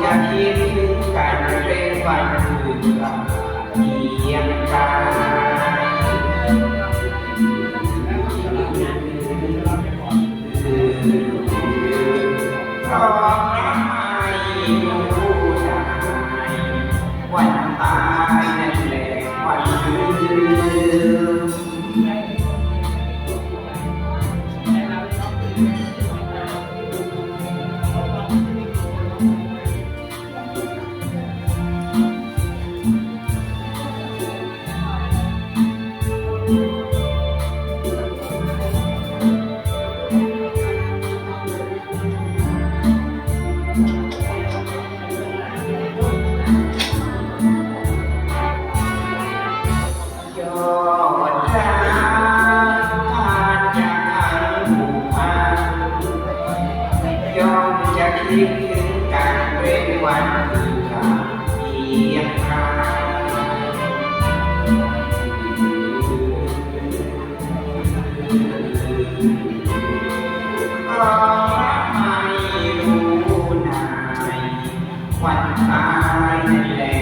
จะคิดถึงกันเป็นวันคืนกับเพียงกายเพราะไม่รู้ได้วันตายนั่นแหละวันคืน ยอดรักผ่านจากทางหมู่บ้านย่อมจะคิดถึงกันเป็นวันคืนขาดเพียงคราเพราะไม่รู้นายวันตายนั่นแหละ